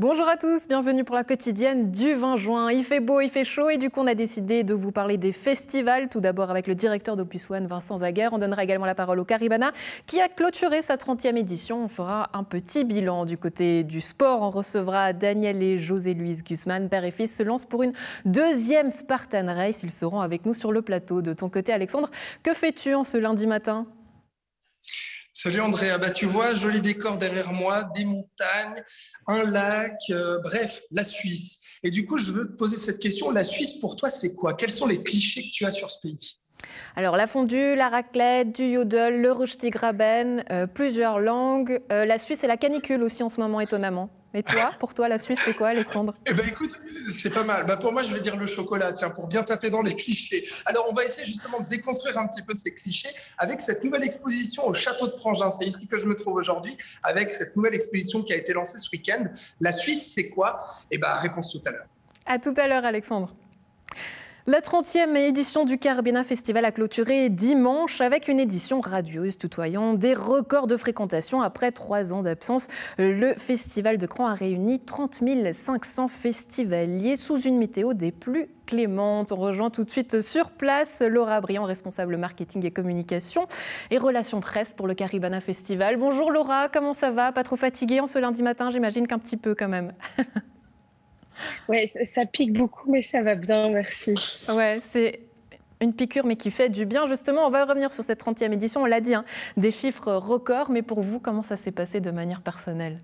Bonjour à tous, bienvenue pour la quotidienne du 20 juin. Il fait beau, il fait chaud et du coup on a décidé de vous parler des festivals. Tout d'abord avec le directeur d'Opus One, Vincent Zaguer. On donnera également la parole au Caribana qui a clôturé sa 30e édition. On fera un petit bilan du côté du sport. On recevra Daniel et José-Louise Guzman, père et fils, se lancent pour une deuxième Spartan Race. Ils seront avec nous sur le plateau. De ton côté Alexandre, que fais-tu en ce lundi matin ? Salut Andrea, tu vois, joli décor derrière moi, des montagnes, un lac, bref, la Suisse. Et du coup, je veux te poser cette question, la Suisse pour toi c'est quoi? Quels sont les clichés que tu as sur ce pays? Alors la fondue, la raclette, du yodel, le Röstigraben, plusieurs langues, la Suisse et la canicule aussi en ce moment étonnamment. Et toi, pour toi, la Suisse, c'est quoi, Alexandre? Eh ben écoute, c'est pas mal. Pour moi, je vais dire le chocolat, tiens, pour bien taper dans les clichés. Alors, on va essayer justement de déconstruire un petit peu ces clichés avec cette nouvelle exposition au Château de Prangin. C'est ici que je me trouve aujourd'hui, avec cette nouvelle exposition qui a été lancée ce week-end. La Suisse, c'est quoi? Eh ben, réponse tout à l'heure. À tout à l'heure, Alexandre. La 30e édition du Caribana Festival a clôturé dimanche avec une édition radieuse tutoyant des records de fréquentation. Après 3 ans d'absence, le Festival de Cran a réuni 30 500 festivaliers sous une météo des plus clémentes. On rejoint tout de suite sur place Laura Briand, responsable marketing et communication et relations presse pour le Caribana Festival. Bonjour Laura, comment ça va? Pas trop fatiguée en ce lundi matin? J'imagine qu'un petit peu quand même. Oui, ça pique beaucoup, mais ça va bien, merci. Ouais, c'est une piqûre, mais qui fait du bien. Justement, on va revenir sur cette 30e édition. On l'a dit, hein, des chiffres records. Mais pour vous, comment ça s'est passé de manière personnelle?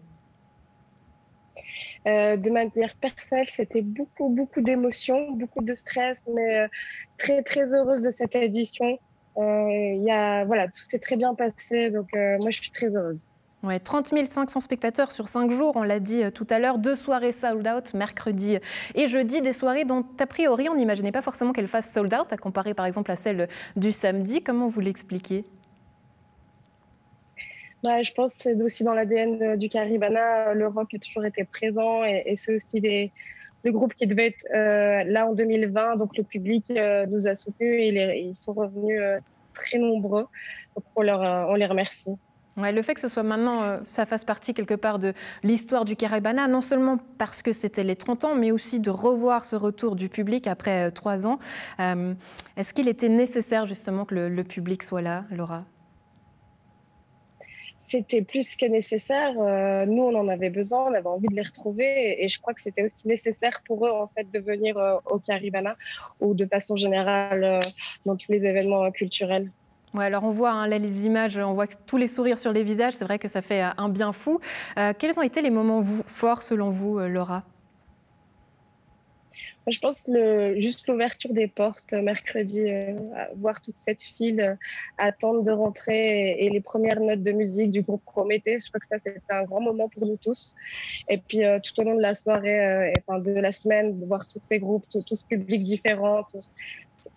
De manière personnelle, c'était beaucoup d'émotions, beaucoup de stress, mais très, très heureuse de cette édition. Voilà, tout s'est très bien passé, donc moi, je suis très heureuse. Ouais, 30 500 spectateurs sur 5 jours, on l'a dit tout à l'heure. 2 soirées sold out, mercredi et jeudi. Des soirées dont, a priori, on n'imaginait pas forcément qu'elles fassent sold out, à comparer par exemple à celle du samedi. Comment vous l'expliquez? Je pense que c'est aussi dans l'ADN du Caribana. Le rock a toujours été présent et c'est aussi le groupe qui devait être là en 2020. Donc le public nous a soutenus et ils sont revenus très nombreux. Donc on les remercie. Ouais, le fait que ce soit maintenant, ça fasse partie quelque part de l'histoire du Caribana, non seulement parce que c'était les 30 ans, mais aussi de revoir ce retour du public après 3 ans. Est-ce qu'il était nécessaire justement que le public soit là, Laura? C'était plus que nécessaire. Nous, on en avait besoin, on avait envie de les retrouver. Et je crois que c'était aussi nécessaire pour eux, en fait, de venir au Caribana ou de façon générale dans tous les événements culturels. Ouais, alors on voit hein, là les images, on voit tous les sourires sur les visages. C'est vrai que ça fait un bien fou. Quels ont été les moments forts selon vous, Laura? Je pense juste l'ouverture des portes mercredi, voir toute cette file, attendre de rentrer et les premières notes de musique du groupe Prométhée. Je crois que ça, c'était un grand moment pour nous tous. Et puis, tout au long de la soirée, de la semaine, de voir tous ces groupes, tout ce public différent, tous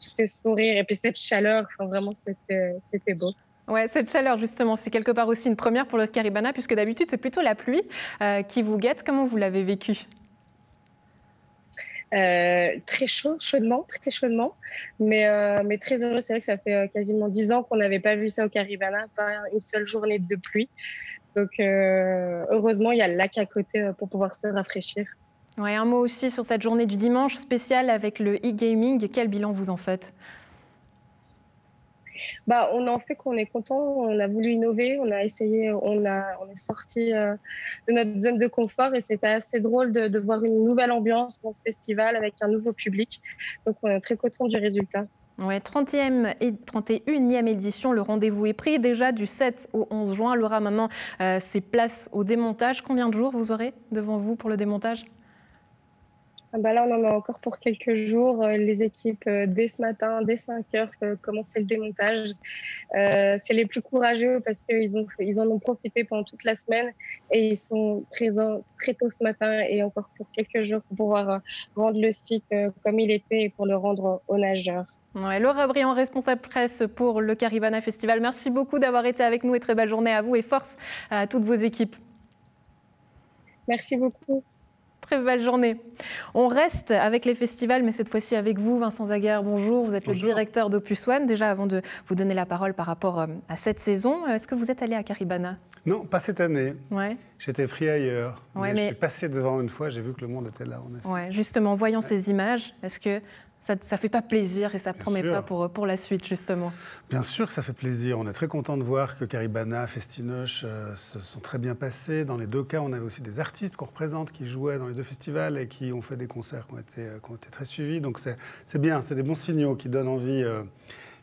ces sourires et puis cette chaleur, vraiment, c'était beau. Ouais, cette chaleur, justement, c'est quelque part aussi une première pour le Caribana, puisque d'habitude, c'est plutôt la pluie qui vous guette. Comment vous l'avez vécu? Très chaudement, mais très heureux. C'est vrai que ça fait quasiment 10 ans qu'on n'avait pas vu ça au Caribana, pas une seule journée de pluie. Donc, heureusement, il y a le lac à côté pour pouvoir se rafraîchir. Ouais, un mot aussi sur cette journée du dimanche spéciale avec le e-gaming. Quel bilan vous en faites? On en fait qu'on est content, on a voulu innover, on a essayé, on est sorti de notre zone de confort et c'était assez drôle de voir une nouvelle ambiance dans ce festival avec un nouveau public. Donc on est très content du résultat. Ouais, 30e et 31e édition, le rendez-vous est pris déjà du 7 au 11 juin. Laura, maintenant, c'est place au démontage. Combien de jours vous aurez devant vous pour le démontage? Là, on en a encore pour quelques jours. Les équipes, dès ce matin, dès 5 heures, commençaient le démontage. C'est les plus courageux parce qu'ils en ont profité pendant toute la semaine et ils sont présents très tôt ce matin et encore pour quelques jours pour pouvoir rendre le site comme il était et pour le rendre aux nageurs. Ouais, Laura Briand, responsable presse pour le Caribana Festival. Merci beaucoup d'avoir été avec nous et très belle journée à vous et force à toutes vos équipes. Merci beaucoup. Très belle journée. On reste avec les festivals, mais cette fois-ci avec vous, Vincent Zaguer. Bonjour, vous êtes le directeur d'Opus One. Déjà, avant de vous donner la parole par rapport à cette saison, est-ce que vous êtes allé à Caribana? Non, pas cette année. Ouais. J'étais pris ailleurs. Ouais, mais je suis passé devant une fois, j'ai vu que le monde était là, en effet. Ouais, justement, en voyant ces images, est-ce que ça ne fait pas plaisir et ça ne promet pas pour la suite, justement? Bien sûr que ça fait plaisir. On est très content de voir que Caribana, Festinoche se sont très bien passés. Dans les deux cas, on avait aussi des artistes qu'on représente qui jouaient dans les deux festivals et qui ont fait des concerts qui ont été très suivis. Donc c'est bien, c'est des bons signaux qui donnent envie.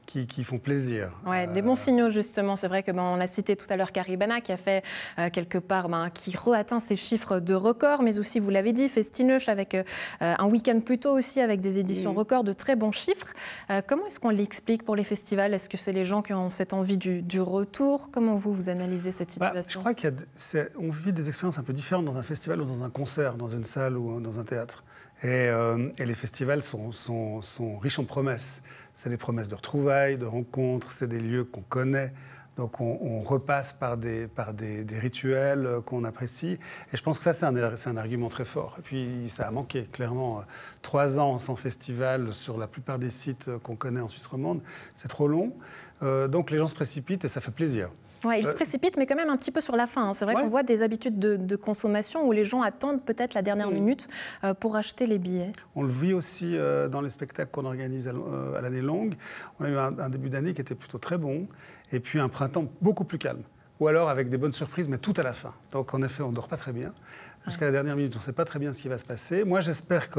Qui font plaisir. Ouais, des bons signaux justement. C'est vrai que on a cité tout à l'heure Caribana qui a fait quelque part, qui re-atteint ses chiffres de record, mais aussi, vous l'avez dit, Festinoche avec un week-end plus tôt aussi avec des éditions records de très bons chiffres. Comment est-ce qu'on l'explique pour les festivals? Est-ce que c'est les gens qui ont cette envie du retour? Comment vous analysez cette situation? Je crois qu'on vit des expériences un peu différentes dans un festival ou dans un concert, dans une salle ou dans un théâtre. Et les festivals sont riches en promesses. C'est des promesses de retrouvailles, de rencontres, c'est des lieux qu'on connaît. Donc on repasse par des rituels qu'on apprécie. Et je pense que ça, c'est un argument très fort. Et puis ça a manqué, clairement. 3 ans sans festival sur la plupart des sites qu'on connaît en Suisse romande, c'est trop long. Donc les gens se précipitent et ça fait plaisir. Ouais, ils se précipitent, mais quand même un petit peu sur la fin. C'est vrai qu'on voit des habitudes de consommation où les gens attendent peut-être la dernière minute pour acheter les billets. On le vit aussi dans les spectacles qu'on organise à l'année longue. On a eu un début d'année qui était plutôt très bon, et puis un printemps beaucoup plus calme. Ou alors avec des bonnes surprises, mais tout à la fin. Donc en effet, on ne dort pas très bien. Jusqu'à la dernière minute, on ne sait pas très bien ce qui va se passer. Moi, j'espère que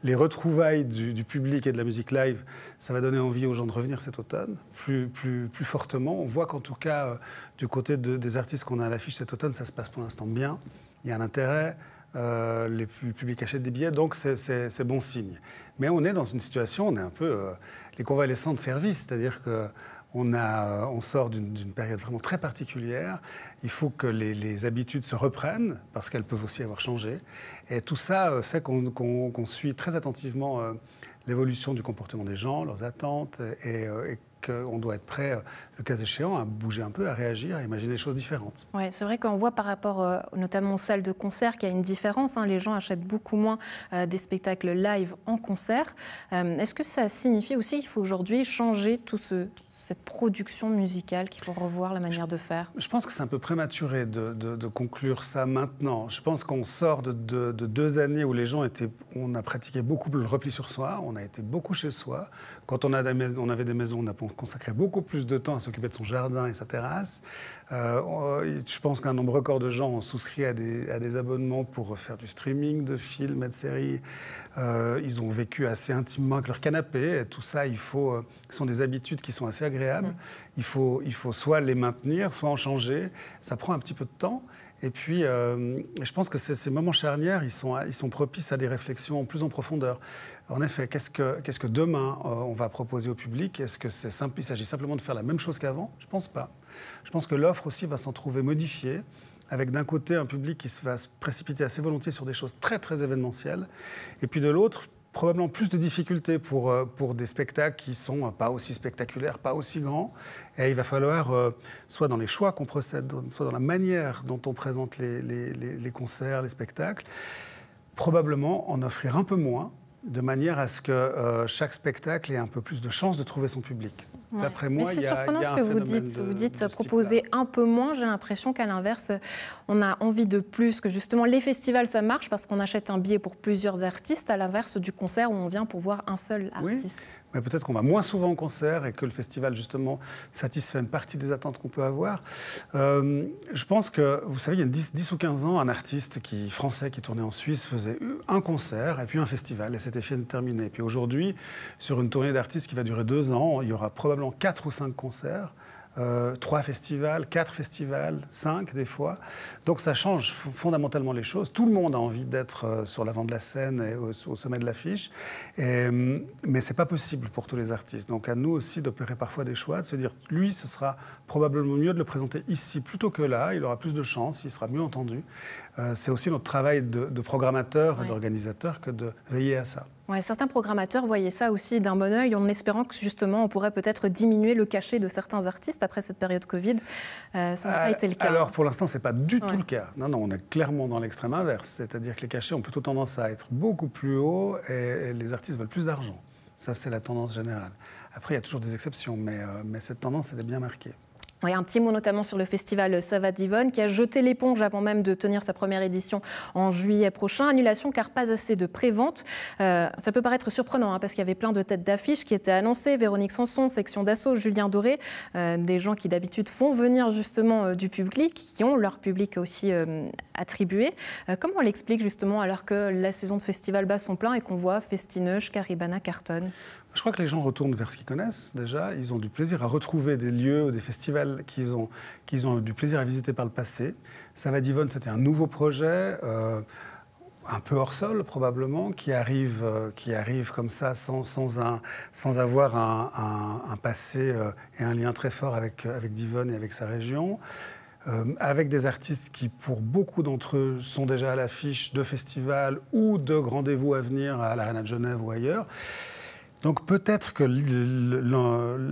les retrouvailles du public et de la musique live, ça va donner envie aux gens de revenir cet automne, plus fortement. On voit qu'en tout cas, du côté des artistes qu'on a à l'affiche cet automne, ça se passe pour l'instant bien. Il y a un intérêt, le public achète des billets, donc c'est bon signe. Mais on est dans une situation, on est un peu les convalescents de service, c'est-à-dire que on sort d'une période vraiment très particulière. Il faut que les habitudes se reprennent, parce qu'elles peuvent aussi avoir changé. Et tout ça fait qu'on suit très attentivement l'évolution du comportement des gens, leurs attentes, et qu'on doit être prêt, le cas échéant, à bouger un peu, à réagir, à imaginer des choses différentes. Oui, c'est vrai qu'on voit par rapport notamment aux salles de concert qu'il y a une différence. Les gens achètent beaucoup moins des spectacles live en concert. Est-ce que ça signifie aussi qu'il faut aujourd'hui changer cette production musicale, qu'il faut revoir la manière de faire? Je pense que c'est un peu prématuré de conclure ça maintenant. Je pense qu'on sort de 2 années où les gens on a pratiqué beaucoup le repli sur soi, on a été beaucoup chez soi. Quand on avait des maisons, on a consacré beaucoup plus de temps à s'occuper de son jardin et sa terrasse. Je pense qu'un nombre record de gens ont souscrit à des abonnements pour faire du streaming de films et de séries. Ils ont vécu assez intimement avec leur canapé. Et tout ça, ce sont des habitudes qui sont assez agréables. Il faut soit les maintenir, soit en changer. Ça prend un petit peu de temps. Et puis, je pense que ces moments charnières, ils sont propices à des réflexions plus en profondeur. En effet, qu'est-ce que demain on va proposer au public? Est-ce que il s'agit simplement de faire la même chose qu'avant? Je ne pense pas. Je pense que l'offre aussi va s'en trouver modifiée, avec d'un côté un public qui va se précipiter assez volontiers sur des choses très, très événementielles, et puis de l'autre, probablement plus de difficultés pour des spectacles qui ne sont pas aussi spectaculaires, pas aussi grands. Et il va falloir, soit dans les choix qu'on procède, soit dans la manière dont on présente les concerts, les spectacles, probablement en offrir un peu moins, de manière à ce que chaque spectacle ait un peu plus de chances de trouver son public. Ouais. D'après moi, il y a un phénomène. C'est surprenant ce que vous dites. Vous dites proposer un peu moins. J'ai l'impression qu'à l'inverse, on a envie de plus, que justement les festivals, ça marche parce qu'on achète un billet pour plusieurs artistes, à l'inverse du concert où on vient pour voir un seul artiste. Oui, mais peut-être qu'on va moins souvent en concert et que le festival, justement, satisfait une partie des attentes qu'on peut avoir. Je pense que, vous savez, il y a 10 ou 15 ans, un artiste français qui tournait en Suisse faisait un concert et puis un festival, et c'était fini de terminer. Et puis aujourd'hui, sur une tournée d'artistes qui va durer 2 ans, il y aura probablement 4 ou 5 concerts. 3 festivals, 4 festivals, 5 des fois. Donc ça change fondamentalement les choses. Tout le monde a envie d'être sur l'avant de la scène et au sommet de l'affiche. Mais ce n'est pas possible pour tous les artistes. Donc à nous aussi d'opérer parfois des choix, de se dire, lui, ce sera probablement mieux de le présenter ici plutôt que là. Il aura plus de chance, il sera mieux entendu. C'est aussi notre travail de programmateur et d'organisateur que de veiller à ça. Ouais, certains programmateurs voyaient ça aussi d'un bon œil, en espérant que justement on pourrait peut-être diminuer le cachet de certains artistes après cette période Covid. Ça n'a pas été le cas. Alors pour l'instant, ce n'est pas du tout le cas. Non, on est clairement dans l'extrême inverse. C'est-à-dire que les cachets ont plutôt tendance à être beaucoup plus hauts et les artistes veulent plus d'argent. Ça, c'est la tendance générale. Après, il y a toujours des exceptions, mais cette tendance, elle est bien marquée. Oui, un petit mot notamment sur le festival Ça va d'Yvonne qui a jeté l'éponge avant même de tenir sa première édition en juillet prochain. Annulation car pas assez de prévente. Ça peut paraître surprenant parce qu'il y avait plein de têtes d'affiches qui étaient annoncées. Véronique Sanson, Section d'Assaut, Julien Doré, des gens qui d'habitude font venir justement du public, qui ont leur public aussi attribué. Comment on l'explique justement alors que la saison de festival bat son plein et qu'on voit Festineuge, Caribana, Carton? Je crois que les gens retournent vers ce qu'ils connaissent déjà. Ils ont du plaisir à retrouver des lieux ou des festivals qu'ils ont eu du plaisir à visiter par le passé. Ça va d'Yvonne, c'était un nouveau projet, un peu hors sol probablement, qui arrive comme ça sans avoir un passé et un lien très fort avec d'Yvonne et avec sa région. Avec des artistes qui, pour beaucoup d'entre eux, sont déjà à l'affiche de festivals ou de rendez-vous à venir à l'Arena de Genève ou ailleurs. Donc peut-être que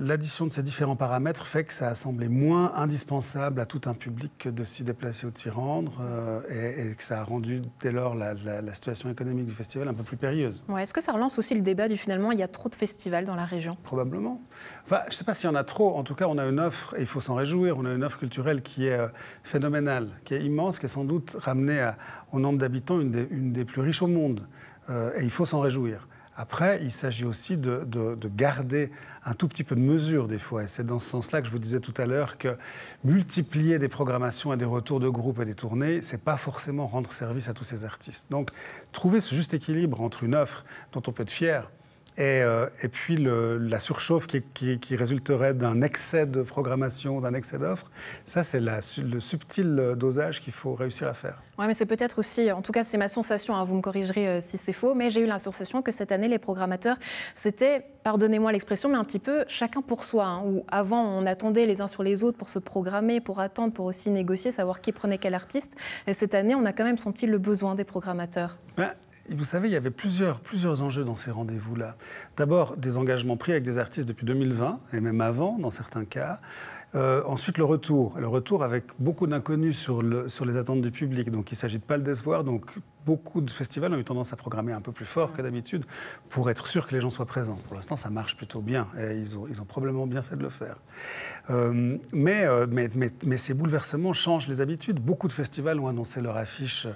l'addition de ces différents paramètres fait que ça a semblé moins indispensable à tout un public que de s'y déplacer ou de s'y rendre et que ça a rendu dès lors la situation économique du festival un peu plus périlleuse. Ouais, est-ce que ça relance aussi le débat du finalement il y a trop de festivals dans la région? Probablement. Enfin, je ne sais pas s'il y en a trop. En tout cas, on a une offre, et il faut s'en réjouir, on a une offre culturelle qui est phénoménale, qui est immense, qui est sans doute ramenée au nombre d'habitants une des plus riches au monde. Et il faut s'en réjouir. Après, il s'agit aussi de garder un tout petit peu de mesure des fois. Et c'est dans ce sens-là que je vous disais tout à l'heure que multiplier des programmations et des retours de groupe et des tournées, c'est pas forcément rendre service à tous ces artistes. Donc, trouver ce juste équilibre entre une offre dont on peut être fier et puis la surchauffe qui résulterait d'un excès de programmation, d'un excès d'offres, ça c'est le subtil dosage qu'il faut réussir à faire. Oui, mais c'est peut-être aussi, en tout cas c'est ma sensation, hein, vous me corrigerez si c'est faux, mais j'ai eu la sensation que cette année les programmateurs, c'était, pardonnez-moi l'expression, mais un petit peu chacun pour soi, hein, où avant on attendait les uns sur les autres pour se programmer, pour attendre, pour aussi négocier, savoir qui prenait quel artiste. Et cette année, on a quand même senti le besoin des programmateurs. Vous savez, il y avait plusieurs enjeux dans ces rendez-vous-là. D'abord, des engagements pris avec des artistes depuis 2020, et même avant, dans certains cas. Ensuite, le retour avec beaucoup d'inconnus sur les attentes du public. Donc, il ne s'agit de pas le décevoir. Donc, beaucoup de festivals ont eu tendance à programmer un peu plus fort que d'habitude pour être sûr que les gens soient présents. Pour l'instant, ça marche plutôt bien. Et ils ont probablement bien fait de le faire. Mais ces bouleversements changent les habitudes. Beaucoup de festivals ont annoncé leur affiche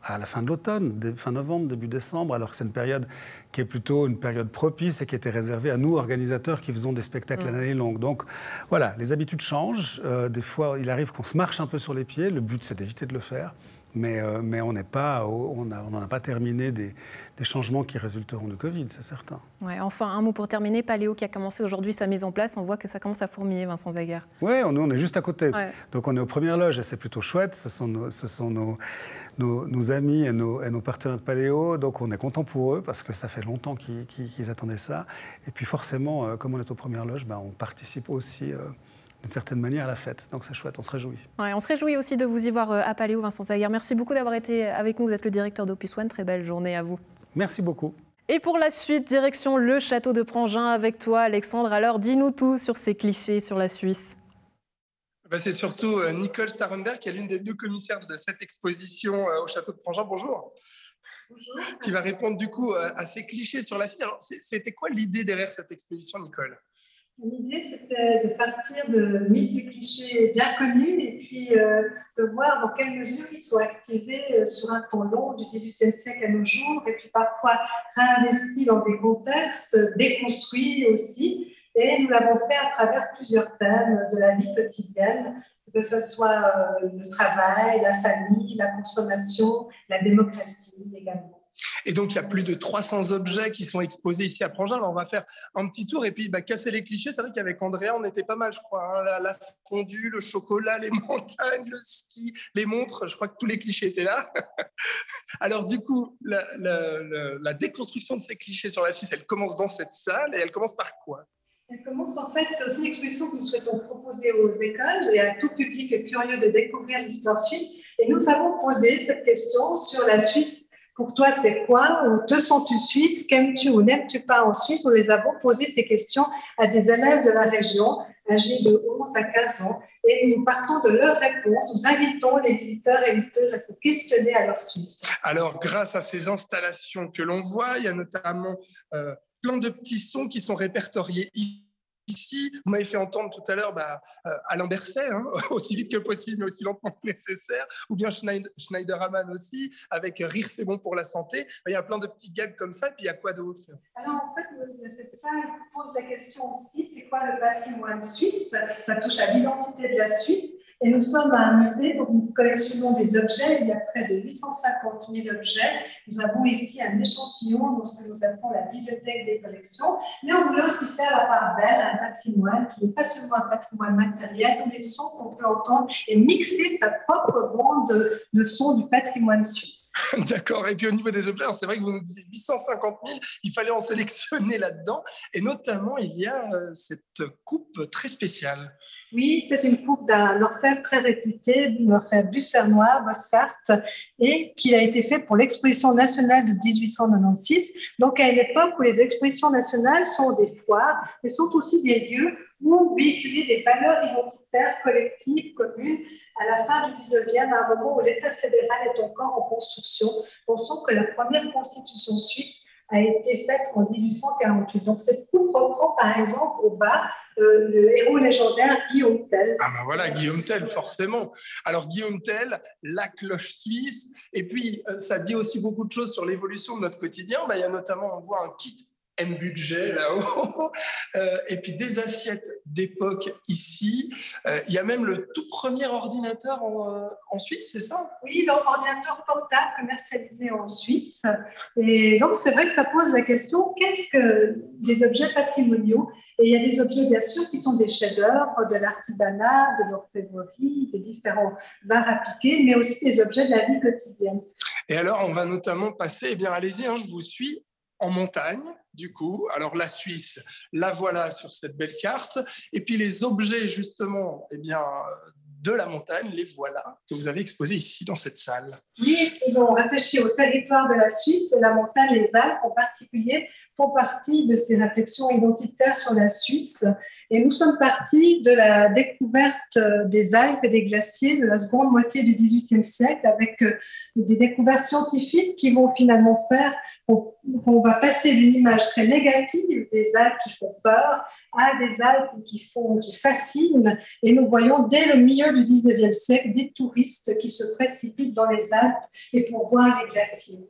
à la fin de l'automne, fin novembre, début décembre, alors que c'est une période qui est plutôt une période propice et qui était réservée à nous, organisateurs, qui faisons des spectacles l'année longue. Donc voilà, les habitudes changent. Des fois, il arrive qu'on se marche un peu sur les pieds. Le but, c'est d'éviter de le faire. Mais on n'en a pas terminé des changements qui résulteront du Covid, c'est certain. Ouais, enfin, un mot pour terminer. Paléo qui a commencé aujourd'hui sa mise en place. On voit que ça commence à fourmiller, Vincent Zaguer. Oui, on est juste à côté. Ouais. Donc on est aux premières loges et c'est plutôt chouette. Ce sont nos amis et nos partenaires de Paléo. Donc on est content pour eux parce que ça fait longtemps qu'ils attendaient ça. Et puis forcément, comme on est aux premières loges, on participe aussi d'une certaine manière à la fête. Donc c'est chouette, on se réjouit. Ouais, on se réjouit aussi de vous y voir à Paléo, Vincent Zaguer. Merci beaucoup d'avoir été avec nous. Vous êtes le directeur d'Opus One. Très belle journée à vous. Merci beaucoup. Et pour la suite, direction le château de Prangin avec toi, Alexandre. Alors, dis-nous tout sur ces clichés sur la Suisse. C'est surtout Nicole Starenberg, qui est l'une des deux commissaires de cette exposition au château de Prangin. Bonjour. Bonjour. Qui va répondre du coup à ces clichés sur la Suisse. Alors, c'était quoi l'idée derrière cette exposition, Nicole ? L'idée, c'était de partir de mythes et clichés bien connus et puis de voir dans quelle mesure ils sont activés sur un temps long du XVIIIe siècle à nos jours et puis parfois réinvestis dans des contextes, déconstruits aussi. Et nous l'avons fait à travers plusieurs thèmes de la vie quotidienne, que ce soit le travail, la famille, la consommation, la démocratie également. Et donc, il y a plus de 300 objets qui sont exposés ici à Prangin. Alors, on va faire un petit tour et puis casser les clichés. C'est vrai qu'avec Andrea, on était pas mal, je crois. Hein. La fondue, le chocolat, les montagnes, le ski, les montres. Je crois que tous les clichés étaient là. Alors, du coup, la déconstruction de ces clichés sur la Suisse, elle commence dans cette salle et elle commence par quoi ? Elle commence en fait, c'est aussi une exposition que nous souhaitons proposer aux écoles et à tout public curieux de découvrir l'histoire suisse. Et nous avons posé cette question sur la Suisse Pour toi, c'est quoi? Ou te sens-tu suisse? Qu'aimes-tu ou n'aimes-tu pas en Suisse? Nous les avons posé ces questions à des élèves de la région, âgés de 11 à 15 ans. Et nous partons de leurs réponses. Nous invitons les visiteurs et visiteuses à se questionner à leur suite. Alors, grâce à ces installations que l'on voit, il y a notamment plein de petits sons qui sont répertoriés ici. Vous m'avez fait entendre tout à l'heure Alain Berset, aussi vite que possible, mais aussi lentement que nécessaire, ou bien Schneiderman aussi, avec Rire, c'est bon pour la santé. Il y a plein de petits gags comme ça, et puis il y a quoi d'autre? Alors, en fait, cette salle pose la question aussi, c'est quoi le patrimoine suisse? Ça touche à l'identité de la Suisse. Et nous sommes à un musée où nous collectionnons des objets. Il y a près de 850 000 objets. Nous avons ici un échantillon dans ce que nous appelons la bibliothèque des collections. Mais on voulait aussi faire la part belle à un patrimoine qui n'est pas seulement un patrimoine matériel, tous les sons qu'on peut entendre et mixer sa propre bande de sons du patrimoine suisse. D'accord. Et puis au niveau des objets, c'est vrai que vous nous disiez 850 000, il fallait en sélectionner là-dedans. Et notamment, il y a cette coupe très spéciale. Oui, c'est une coupe d'un orfèvre très réputé, l'orfèvre lucernois, Bossart, et qui a été fait pour l'exposition nationale de 1896. Donc, à une époque où les expositions nationales sont des foires, mais sont aussi des lieux où véhiculer des valeurs identitaires collectives, communes, à la fin du 19e, à un moment où l'État fédéral est encore en construction. Pensons que la première constitution suisse a été faite en 1848. Donc, cette coupe reprend, par exemple, au bas, le héros légendaire Guillaume Tell. Ah ben voilà, Guillaume Tell, forcément. Alors Guillaume Tell, la cloche suisse, et puis ça dit aussi beaucoup de choses sur l'évolution de notre quotidien. Il y a notamment, on voit un kit M-budget là-haut, et puis des assiettes d'époque ici. Il y a même le tout premier ordinateur en Suisse, c'est ça? Oui, l'ordinateur portable commercialisé en Suisse. Et donc, c'est vrai que ça pose la question, qu'est-ce que des objets patrimoniaux? Et il y a des objets, bien sûr, qui sont des chefs-d'œuvre, de l'artisanat, de l'orfèvrerie, des différents arts appliqués, mais aussi des objets de la vie quotidienne. Et alors, on va notamment passer, eh bien, allez-y, je vous suis, en montagne, du coup. Alors, la Suisse, la voilà sur cette belle carte. Et puis, les objets, justement, eh bien, de la montagne, les voilà, que vous avez exposés ici, dans cette salle. Oui, ils ont réfléchi au territoire de la Suisse et la montagne, les Alpes en particulier, font partie de ces réflexions identitaires sur la Suisse. Et nous sommes partis de la découverte des Alpes et des glaciers de la seconde moitié du XVIIIe siècle avec des découvertes scientifiques qui vont finalement faire qu'on va passer d'une image très négative des Alpes qui font peur à des Alpes qui fascinent. Et nous voyons dès le milieu du XIXe siècle des touristes qui se précipitent dans les Alpes et pour voir les glaciers.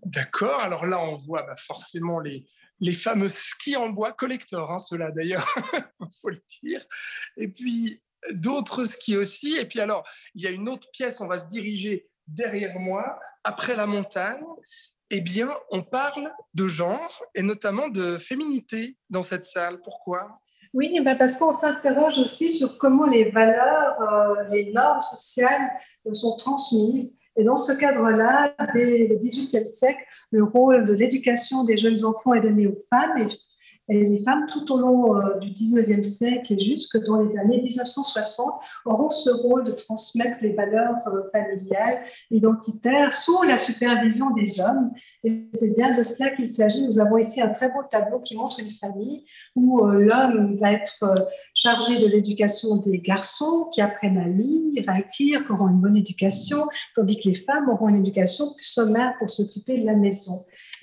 D'accord. Alors là, on voit forcément les fameux skis en bois collector, ceux-là d'ailleurs, il faut le dire. Et puis d'autres skis aussi. Et puis alors, il y a une autre pièce, on va se diriger derrière moi, après la montagne. Eh bien, on parle de genre et notamment de féminité dans cette salle. Pourquoi ? Oui, parce qu'on s'interroge aussi sur comment les valeurs, les normes sociales sont transmises. Et dans ce cadre-là, dès le XVIIIe siècle, le rôle de l'éducation des jeunes enfants est donné aux femmes. Et les femmes, tout au long du XIXe siècle et jusque dans les années 1960, auront ce rôle de transmettre les valeurs familiales, identitaires, sous la supervision des hommes. Et c'est bien de cela qu'il s'agit. Nous avons ici un très beau tableau qui montre une famille où l'homme va être chargé de l'éducation des garçons qui apprennent à lire, à écrire, qui auront une bonne éducation, tandis que les femmes auront une éducation plus sommaire pour s'occuper de la maison.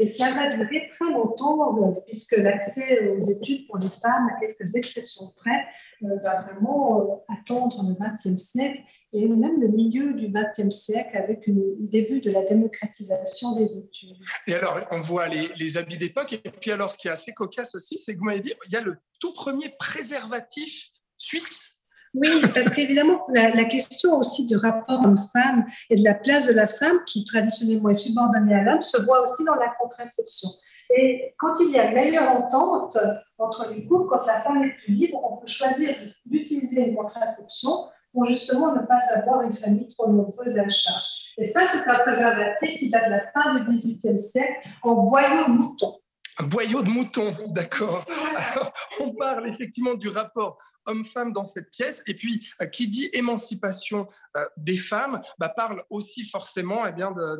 Et ça va durer très longtemps, puisque l'accès aux études pour les femmes, à quelques exceptions près, va vraiment attendre le XXe siècle et même le milieu du XXe siècle avec le début de la démocratisation des études. Et alors, on voit les habits d'époque. Et puis alors, ce qui est assez cocasse aussi, c'est que vous m'avez dit, il y a le tout premier préservatif suisse. Oui, parce qu'évidemment, la question aussi du rapport homme-femme et de la place de la femme, qui traditionnellement est subordonnée à l'homme, se voit aussi dans la contraception. Et quand il y a une meilleure entente entre les couples, quand la femme est plus libre, on peut choisir d'utiliser une contraception pour justement ne pas avoir une famille trop nombreuse à charge. Et ça, c'est un préservatif qui date de la fin du XVIIIe siècle en boyau mouton. Un boyau de mouton, d'accord. Alors, on parle effectivement du rapport homme-femme dans cette pièce. Et puis, qui dit émancipation des femmes, parle aussi forcément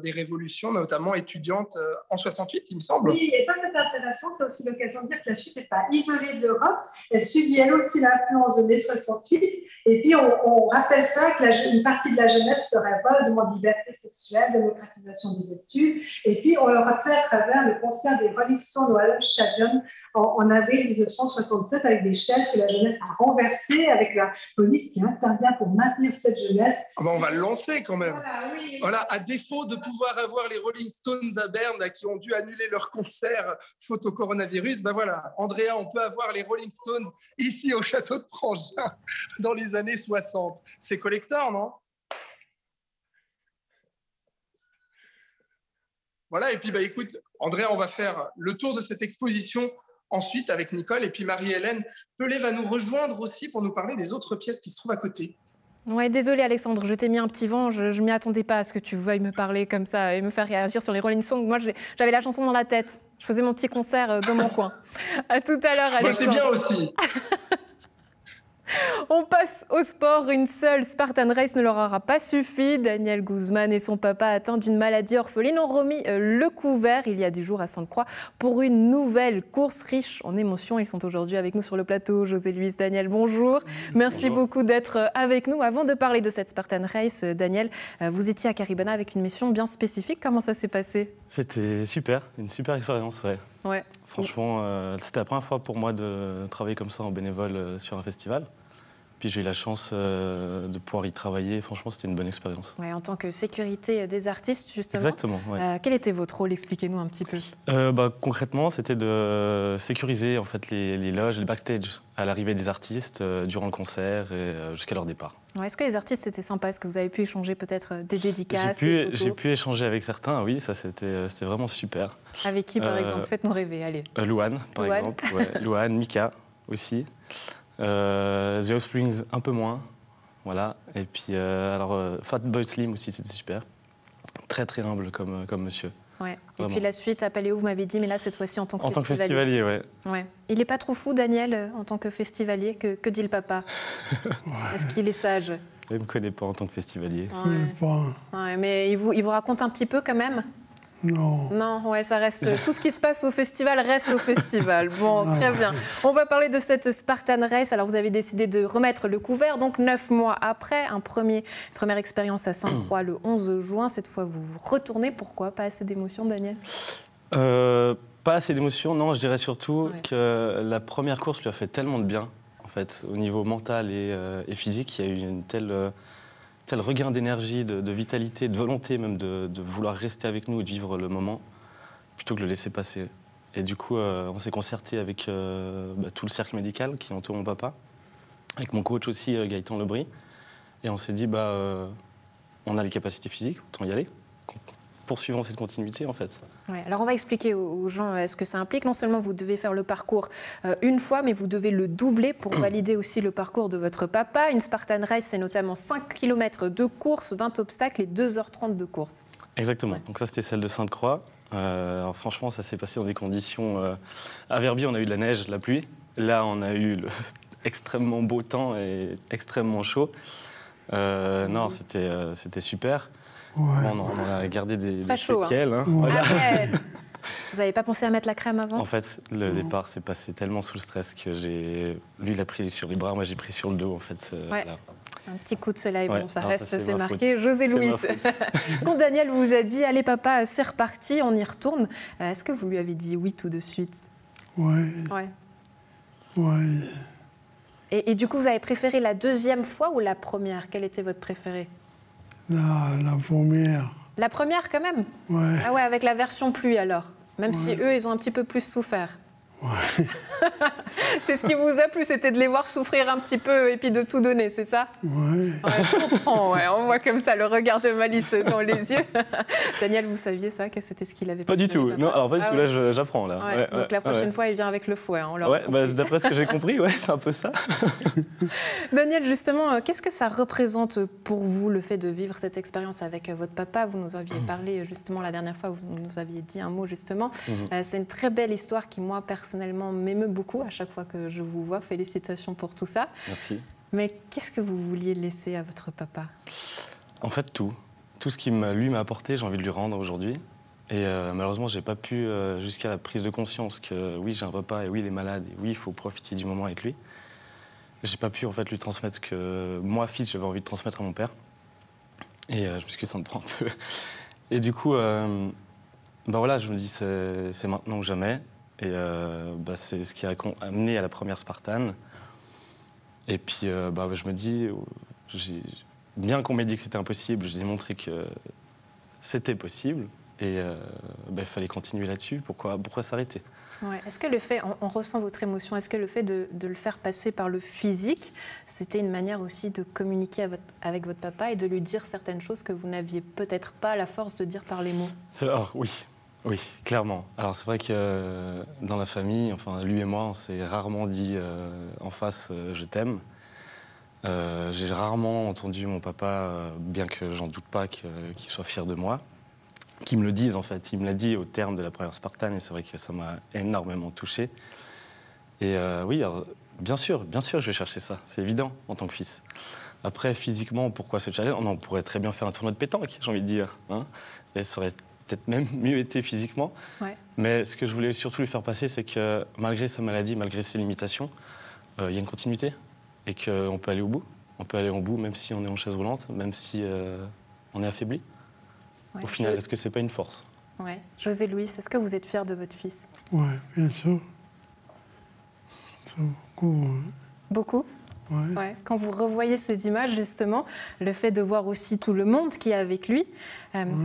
des révolutions, notamment étudiantes en 68, il me semble. Oui, et ça c'est intéressant. C'est aussi l'occasion de dire que la Suisse n'est pas isolée de l'Europe. Elle subit elle aussi l'influence de mai 68. Et puis, on rappelle ça, qu'une partie de la jeunesse se révolte, demande liberté sexuelle, démocratisation des études. Et puis, on le rappelle à travers le concert des Rolling Stones au Stadium en avril 1967 avec des chaises que la jeunesse a renversées, avec la police qui intervient pour maintenir cette jeunesse. On va le lancer quand même. Voilà, oui. Voilà, à défaut de pouvoir avoir les Rolling Stones à Berne là, qui ont dû annuler leur concert faute au coronavirus, voilà, Andrea, on peut avoir les Rolling Stones ici au château de Prangin dans les années 60. C'est collector, non? Voilà, et puis écoute, Andrea, on va faire le tour de cette exposition ensuite avec Nicole, et puis Marie-Hélène Pelé va nous rejoindre aussi pour nous parler des autres pièces qui se trouvent à côté. Ouais, désolée Alexandre, je t'ai mis un petit vent, je ne m'y attendais pas à ce que tu veuilles me parler comme ça et me faire réagir sur les Rolling Stones. Moi, j'avais la chanson dans la tête, je faisais mon petit concert dans mon coin. À tout à l'heure Alexandre. C'est bien aussi. On passe au sport. Une seule Spartan Race ne leur aura pas suffi. Daniel Guzman et son papa, atteints d'une maladie orpheline, ont remis le couvert il y a 10 jours à Sainte-Croix pour une nouvelle course riche en émotions. Ils sont aujourd'hui avec nous sur le plateau. José Luis, Daniel, bonjour. Merci beaucoup d'être avec nous. Avant de parler de cette Spartan Race, Daniel, vous étiez à Caribana avec une mission bien spécifique. Comment ça s'est passé? C'était super, une super expérience, ouais. Franchement, c'était la première fois pour moi de travailler comme ça en bénévole sur un festival. Puis j'ai eu la chance de pouvoir y travailler. Franchement, c'était une bonne expérience. Ouais, en tant que sécurité des artistes, justement. Exactement. Ouais. Quel était votre rôle? Expliquez-nous un petit peu. Concrètement, c'était de sécuriser en fait, les loges, les backstage à l'arrivée des artistes durant le concert et jusqu'à leur départ. Ouais, est-ce que les artistes étaient sympas? Est-ce que vous avez pu échanger peut-être des dédicaces, des photos? J'ai pu échanger avec certains, oui, ça c'était vraiment super. Avec qui, par exemple? Faites-nous rêver, allez. Louane, par exemple. Ouais. Louane, Mika aussi. The Offsprings un peu moins, voilà. Et puis Fatboy Slim aussi, c'était super. Très très humble comme monsieur. Ouais. Et puis la suite à Paléo, vous m'avez dit, mais là cette fois-ci en tant que festival. En tant que festivalier, ouais. Ouais. Il n'est pas trop fou, Daniel, en tant que festivalier. Que dit le papa? Est-ce qu'il est sage? Il ne me connaît pas en tant que festivalier. Ouais, mais il vous raconte un petit peu quand même? Non. Non, ouais, ça reste. Tout ce qui se passe au festival reste au festival. Bon, très bien. On va parler de cette Spartan Race. Alors, vous avez décidé de remettre le couvert. Donc, 9 mois après, première expérience à Sainte-Croix le 11 juin. Cette fois, vous retournez. Pourquoi? Pas assez d'émotion, Daniel? Pas assez d'émotion, non. Je dirais surtout que la première course lui a fait tellement de bien, en fait, au niveau mental et physique. Il y a eu une tel regain d'énergie, de vitalité, de volonté même de vouloir rester avec nous et de vivre le moment, plutôt que de le laisser passer. Et du coup, on s'est concerté avec tout le cercle médical qui entoure mon papa, avec mon coach aussi, Gaëtan Lebris. Et on s'est dit, on a les capacités physiques, autant y aller. Poursuivons cette continuité, en fait. Ouais, alors on va expliquer aux gens ce que ça implique. Non seulement vous devez faire le parcours une fois, mais vous devez le doubler pour valider aussi le parcours de votre papa. Une Spartan Race, c'est notamment 5 km de course, 20 obstacles et 2h30 de course. Exactement. Ouais. Donc ça, c'était celle de Sainte-Croix. Alors franchement, ça s'est passé dans des conditions... À Verbier, on a eu de la neige, de la pluie. Là, on a eu extrêmement beau temps et extrêmement chaud. Non, c'était super. Ouais. On en a gardé des séquelles. Hein. Voilà. Ah ouais. Vous n'avez pas pensé à mettre la crème avant? En fait, le départ s'est passé tellement sous le stress que lui, il a pris sur les bras, moi j'ai pris sur le dos, en fait. Ouais. Un petit coup de soleil, bon, ça reste, c'est marqué. José Luis. Quand Daniel vous a dit, allez papa, c'est reparti, on y retourne, est-ce que vous lui avez dit oui tout de suite? Oui. Ouais. Oui. Et du coup, vous avez préféré la deuxième fois ou la première? Quelle était votre préférée? La première. La première, quand même? Ouais. Ah ouais, avec la version pluie, alors? Même si eux, ils ont un petit peu plus souffert? Ouais. C'est ce qui vous a plu, c'était de les voir souffrir un petit peu et puis de tout donner, c'est ça? Ouais. Je comprends, ouais, on voit comme ça le regard de malice dans les yeux. Daniel, vous saviez ça, que c'était ce qu'il avait Pas du tout, non, alors pas du tout, là j'apprends. Là. Ouais, donc la prochaine fois, il vient avec le fouet. On l'aura compris. D'après ce que j'ai compris, c'est un peu ça. Daniel, justement, qu'est-ce que ça représente pour vous, le fait de vivre cette expérience avec votre papa? Vous nous aviez parlé justement la dernière fois, vous nous aviez dit un mot justement. C'est une très belle histoire qui, moi, personnellement, m'émeut beaucoup à chaque fois que je vous vois. Félicitations pour tout ça. Merci. Mais qu'est-ce que vous vouliez laisser à votre papa? En fait, tout. Tout ce qu'il lui m'a apporté, j'ai envie de lui rendre aujourd'hui. Et malheureusement, j'ai pas pu, jusqu'à la prise de conscience que oui, j'ai un papa et oui, il est malade et oui, il faut profiter du moment avec lui. J'ai pas pu en fait lui transmettre ce que moi, fils, j'avais envie de transmettre à mon père. Et je m'excuse, ça me prend un peu. Et du coup, voilà, je me dis c'est maintenant ou jamais. Et c'est ce qui a amené à la première Spartan. Et puis, je me dis, bien qu'on m'ait dit que c'était impossible, j'ai démontré que c'était possible. Et il fallait continuer là-dessus. Pourquoi s'arrêter? Ouais. Est-ce que le fait, on ressent votre émotion, est-ce que le fait de le faire passer par le physique, c'était une manière aussi de communiquer avec votre papa et de lui dire certaines choses que vous n'aviez peut-être pas la force de dire par les mots? Alors, oui, clairement. Alors c'est vrai que dans la famille, enfin lui et moi, on s'est rarement dit en face je t'aime. J'ai rarement entendu mon papa, bien que j'en doute pas qu'il soit fier de moi, qu'il me le dise en fait. Il me l'a dit au terme de la première Spartan et c'est vrai que ça m'a énormément touché. Et oui, alors, bien sûr, je vais chercher ça, c'est évident en tant que fils. Après, physiquement, pourquoi ce challenge? On pourrait très bien faire un tournoi de pétanque, j'ai envie de dire. Hein, et ça aurait peut-être même mieux été physiquement. Ouais. Mais ce que je voulais surtout lui faire passer, c'est que malgré sa maladie, malgré ses limitations, il y a une continuité et qu'on peut aller au bout. On peut aller au bout même si on est en chaise roulante, même si on est affaibli. Ouais, au final, est-ce que c'est pas une force? Ouais. José Louis, est-ce que vous êtes fier de votre fils? Oui, bien sûr. Beaucoup. Beaucoup? Ouais. Ouais. Quand vous revoyez ces images, justement, le fait de voir aussi tout le monde qui est avec lui,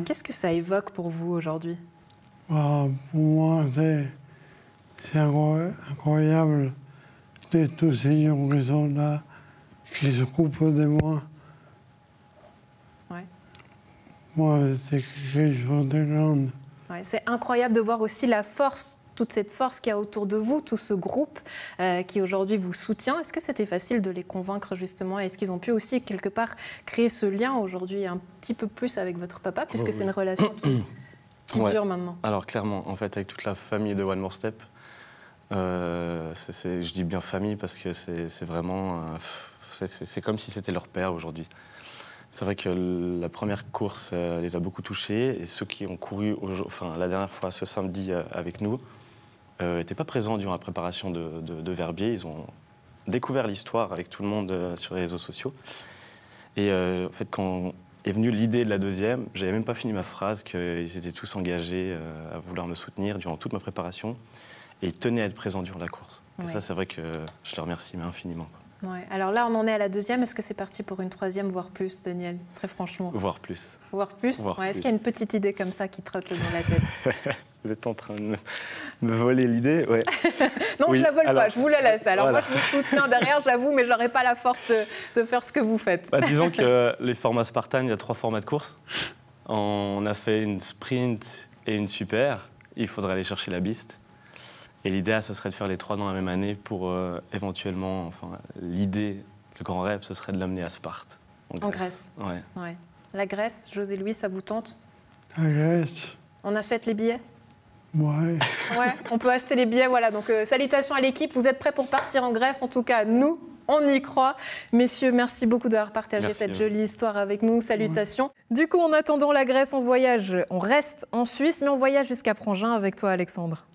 qu'est-ce que ça évoque pour vous aujourd'hui? Pour moi, c'est incroyable de tous ces gens qui sont là, qui se coupent de moi. Ouais. Moi, c'est quelque chose de grand. Ouais, c'est incroyable de voir aussi la force, toute cette force qu'il y a autour de vous, tout ce groupe qui aujourd'hui vous soutient. Est-ce que c'était facile de les convaincre justement? Est-ce qu'ils ont pu aussi quelque part créer ce lien aujourd'hui un petit peu plus avec votre papa, puisque c'est une relation qui dure maintenant? Alors clairement, en fait, avec toute la famille de One More Step, je dis bien famille parce que c'est vraiment... c'est comme si c'était leur père aujourd'hui. C'est vrai que la première course les a beaucoup touchés et ceux qui ont couru la dernière fois, ce samedi, avec nous, n'étaient pas présents durant la préparation de Verbier. Ils ont découvert l'histoire avec tout le monde sur les réseaux sociaux. Et en fait, quand est venue l'idée de la deuxième, j'avais même pas fini ma phrase, qu'ils étaient tous engagés à vouloir me soutenir durant toute ma préparation et ils tenaient à être présents durant la course. Et ça, c'est vrai que je les remercie mais infiniment. Ouais. Alors là, on en est à la deuxième. Est-ce que c'est parti pour une troisième, voire plus, Daniel? Très franchement. Voire plus. Voire plus? Est-ce qu'il y a une petite idée comme ça qui trotte dans la tête? Vous êtes en train de me voler l'idée? Ouais. Non, oui, je la vole pas, je vous la laisse. Alors moi, je vous soutiens derrière, j'avoue, mais je n'aurai pas la force de faire ce que vous faites. Disons que les formats Spartan, il y a 3 formats de course. On a fait une sprint et une super. Il faudrait aller chercher la Beast. Et l'idée, ce serait de faire les 3 dans la même année pour éventuellement, l'idée, le grand rêve, ce serait de l'amener à Sparte. En Grèce. Ouais. La Grèce, José Louis, ça vous tente? La Grèce. On achète les billets? Ouais. Ouais, on peut acheter les billets, voilà. Donc salutations à l'équipe, vous êtes prêts pour partir en Grèce? En tout cas, nous, on y croit. Messieurs, merci beaucoup d'avoir partagé cette jolie histoire avec nous. Salutations. Ouais. Du coup, en attendant la Grèce, on reste en Suisse, mais on voyage jusqu'à Prangin avec toi, Alexandre.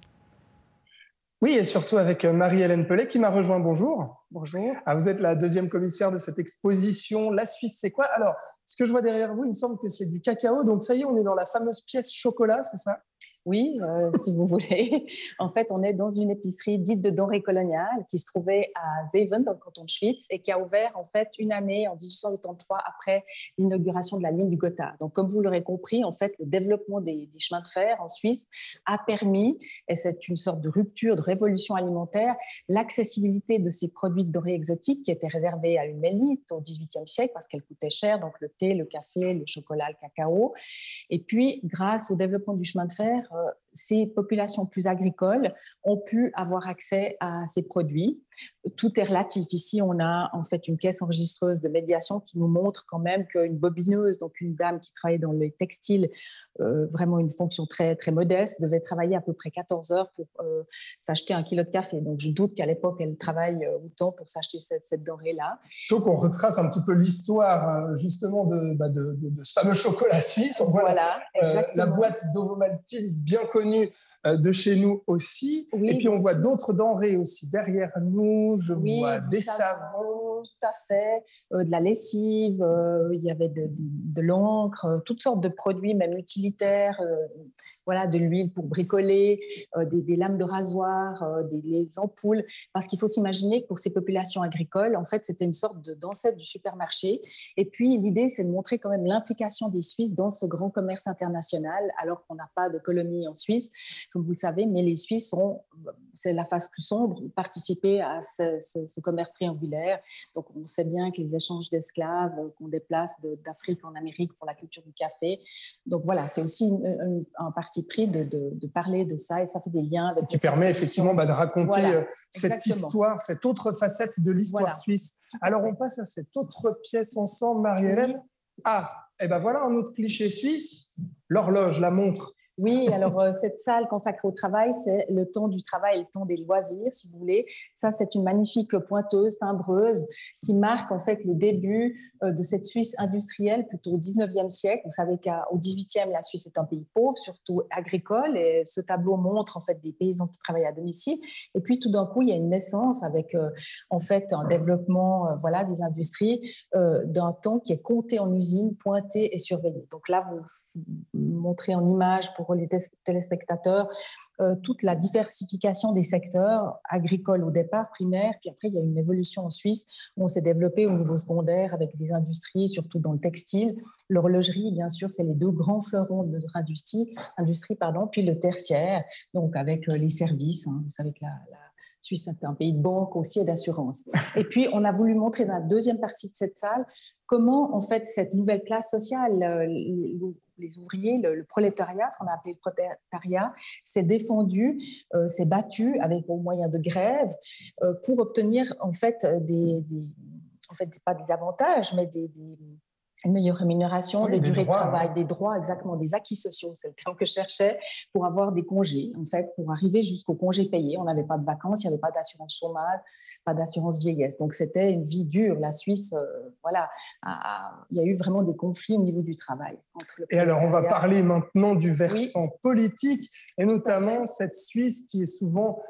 Oui, et surtout avec Marie-Hélène Pellet qui m'a rejoint. Bonjour. Bonjour. Vous êtes la deuxième commissaire de cette exposition. La Suisse, c'est quoi? Alors, ce que je vois derrière vous, il me semble que c'est du cacao. Donc, ça y est, on est dans la fameuse pièce chocolat, c'est ça? Oui, si vous voulez. En fait, on est dans une épicerie dite de denrées coloniales qui se trouvait à Zeven, dans le canton de Schwytz, et qui a ouvert en fait une année en 1883 après l'inauguration de la ligne du Gotthard. Donc, comme vous l'aurez compris, en fait, le développement des chemins de fer en Suisse a permis, et c'est une sorte de rupture, de révolution alimentaire, l'accessibilité de ces produits de denrées exotiques qui étaient réservés à une élite au XVIIIe siècle parce qu'elles coûtaient cher, donc le thé, le café, le chocolat, le cacao. Et puis, grâce au développement du chemin de fer, ces populations plus agricoles ont pu avoir accès à ces produits. Tout est relatif. Ici, on a en fait une caisse enregistreuse de médiation qui nous montre quand même qu'une bobineuse, donc une dame qui travaillait dans les textiles, vraiment une fonction très, très modeste, devait travailler à peu près 14 heures pour s'acheter 1 kilo de café. Donc, je doute qu'à l'époque, elle travaille autant pour s'acheter cette denrée-là. Donc, on retrace un petit peu l'histoire justement de ce fameux chocolat suisse. On voit la boîte d'ovomaltine bien connue de chez nous aussi. Oui, et puis, on voit d'autres denrées aussi derrière nous. Je vois des savons. Tout à fait. De la lessive, il y avait de l'encre, toutes sortes de produits, même utilitaires. Voilà, de l'huile pour bricoler, des lames de rasoir, des ampoules. Parce qu'il faut s'imaginer que pour ces populations agricoles, en fait, c'était une sorte d'ancêtre du supermarché. Et puis, l'idée, c'est de montrer quand même l'implication des Suisses dans ce grand commerce international, alors qu'on n'a pas de colonie en Suisse, comme vous le savez, mais les Suisses ont, c'est la face plus sombre, participé à ce commerce triangulaire. Donc, on sait bien que les échanges d'esclaves qu'on déplace d'Afrique en Amérique pour la culture du café. Donc, voilà, c'est aussi un parti pris de parler de ça, et ça fait des liens avec... Qui permet effectivement de raconter cette histoire, cette autre facette de l'histoire suisse. Alors, on passe à cette autre pièce ensemble, Marie-Hélène. Et ben voilà un autre cliché suisse, l'horloge, la montre. Oui, alors cette salle consacrée au travail, c'est le temps du travail et le temps des loisirs, si vous voulez. Ça, c'est une magnifique pointeuse, timbreuse, qui marque en fait le début de cette Suisse industrielle, plutôt au 19e siècle. Vous savez qu'au 18e, la Suisse est un pays pauvre, surtout agricole, et ce tableau montre en fait des paysans qui travaillent à domicile. Et puis tout d'un coup, il y a une naissance avec en fait un développement des industries d'un temps qui est compté en usine, pointé et surveillé. Donc là, vous montrez en image pour les téléspectateurs toute la diversification des secteurs agricoles au départ, primaire, puis après il y a une évolution en Suisse où on s'est développé au niveau secondaire avec des industries, surtout dans le textile. L'horlogerie, bien sûr, c'est les deux grands fleurons de notre industrie, puis le tertiaire, donc avec les services. Vous savez que la Suisse est un pays de banque aussi et d'assurance. Et puis, on a voulu montrer dans la deuxième partie de cette salle comment, en fait, cette nouvelle classe sociale, les ouvriers, le prolétariat, ce qu'on a appelé le prolétariat, s'est défendu, s'est battu avec au moyen de grève pour obtenir, en fait, pas des avantages, mais une meilleure rémunération, des durées de travail, des droits, exactement, des acquis sociaux, c'est le terme que je cherchais, pour avoir des congés, en fait, pour arriver jusqu'aux congés payés. On n'avait pas de vacances, il n'y avait pas d'assurance chômage, pas d'assurance vieillesse. Donc, c'était une vie dure. La Suisse, il y a eu vraiment des conflits au niveau du travail. Et alors, on va parler maintenant du versant politique, et notamment cette Suisse qui est souvent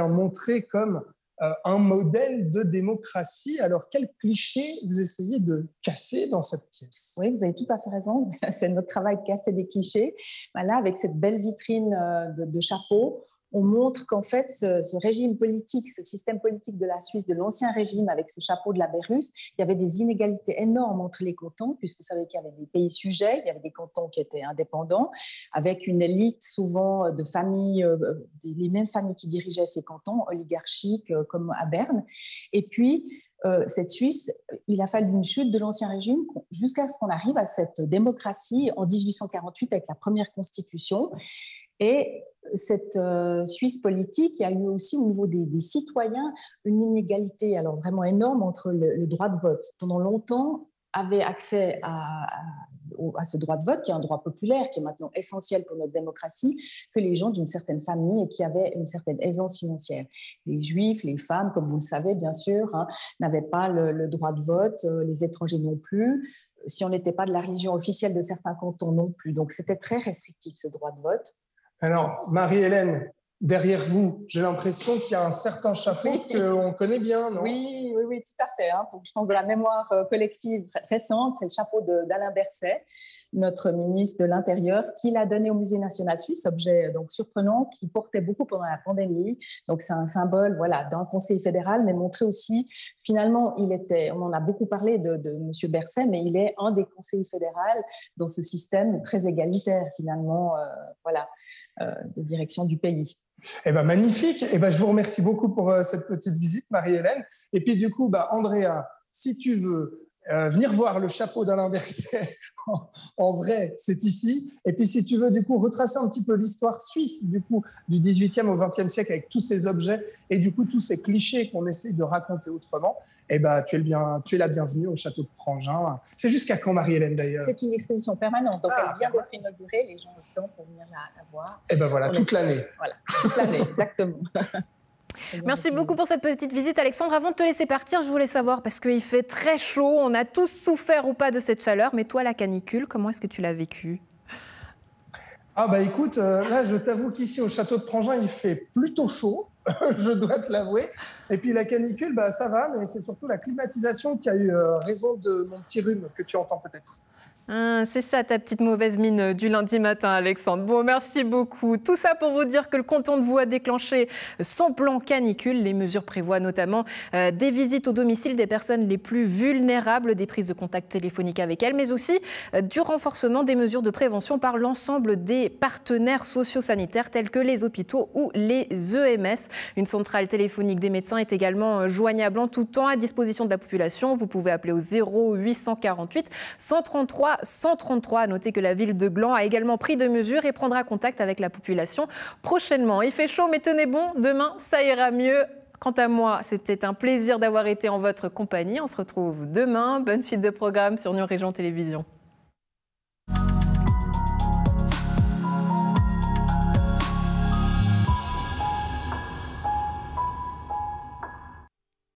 montrée comme un modèle de démocratie. Alors, quel cliché vous essayez de casser dans cette pièce? Oui, vous avez tout à fait raison. C'est notre travail de casser des clichés. Là, avec cette belle vitrine de chapeaux, on montre qu'en fait, ce régime politique, ce système politique de la Suisse, de l'ancien régime avec ce chapeau de la Bérus, il y avait des inégalités énormes entre les cantons, puisque vous savez qu'il y avait des pays sujets, il y avait des cantons qui étaient indépendants, avec une élite souvent de familles, les mêmes familles qui dirigeaient ces cantons, oligarchiques comme à Berne. Et puis, cette Suisse, il a fallu une chute de l'ancien régime jusqu'à ce qu'on arrive à cette démocratie en 1848 avec la première constitution. Et cette Suisse politique, il y a eu aussi au niveau des citoyens une inégalité alors vraiment énorme entre le droit de vote. Pendant longtemps, avaient accès à ce droit de vote, qui est un droit populaire, qui est maintenant essentiel pour notre démocratie, que les gens d'une certaine famille et qui avaient une certaine aisance financière. Les Juifs, les femmes, comme vous le savez bien sûr, n'avaient pas le droit de vote, les étrangers non plus. Si on n'était pas de la religion officielle de certains cantons non plus. Donc c'était très restrictif ce droit de vote. Alors, Marie-Hélène, derrière vous, j'ai l'impression qu'il y a un certain chapeau qu'on connaît bien, non? Oui, tout à fait. Hein. Je pense de la mémoire collective récente, c'est le chapeau d'Alain Berset, notre ministre de l'Intérieur, qui l'a donné au Musée national suisse, objet donc surprenant, qui portait beaucoup pendant la pandémie. Donc c'est un symbole, voilà, d'un conseil fédéral, mais montrer aussi, finalement, on en a beaucoup parlé de M. Berset, mais il est un des conseillers fédéraux dans ce système très égalitaire, finalement, de direction du pays. Eh ben, magnifique. Eh ben, je vous remercie beaucoup pour cette petite visite, Marie-Hélène. Et puis, du coup, Andrea, si tu veux venir voir le chapeau d'Alain Berset en vrai, c'est ici. Et puis, si tu veux, du coup, retracer un petit peu l'histoire suisse, du coup, du 18e au 20e siècle avec tous ces objets et, du coup, tous ces clichés qu'on essaye de raconter autrement, eh ben, tu es la bienvenue au château de Prangin. C'est jusqu'à quand, Marie-Hélène, d'ailleurs? C'est une exposition permanente. Donc, elle vient d'être inaugurée. Les gens ont le temps pour venir la voir. Eh ben voilà, toute l'année. Voilà, toute l'année, exactement. Merci beaucoup pour cette petite visite, Alexandre. Avant de te laisser partir, je voulais savoir, parce qu'il fait très chaud, on a tous souffert ou pas de cette chaleur, mais toi, la canicule, comment est-ce que tu l'as vécue? Ah bah écoute, là, je t'avoue qu'ici, au château de Prangin, il fait plutôt chaud, je dois te l'avouer. Et puis la canicule, ça va, mais c'est surtout la climatisation qui a eu raison de mon petit rhume que tu entends peut-être. C'est ça ta petite mauvaise mine du lundi matin, Alexandre. Bon, merci beaucoup. Tout ça pour vous dire que le canton de Vaud a déclenché son plan canicule. Les mesures prévoient notamment des visites au domicile des personnes les plus vulnérables, des prises de contact téléphoniques avec elles, mais aussi du renforcement des mesures de prévention par l'ensemble des partenaires socio-sanitaires tels que les hôpitaux ou les EMS. Une centrale téléphonique des médecins est également joignable en tout temps à disposition de la population. Vous pouvez appeler au 0848 133 133. Notez que la ville de Gland a également pris de mesures et prendra contact avec la population prochainement. Il fait chaud, mais tenez bon, demain, ça ira mieux. Quant à moi, c'était un plaisir d'avoir été en votre compagnie. On se retrouve demain. Bonne suite de programmes sur Nord Région Télévision.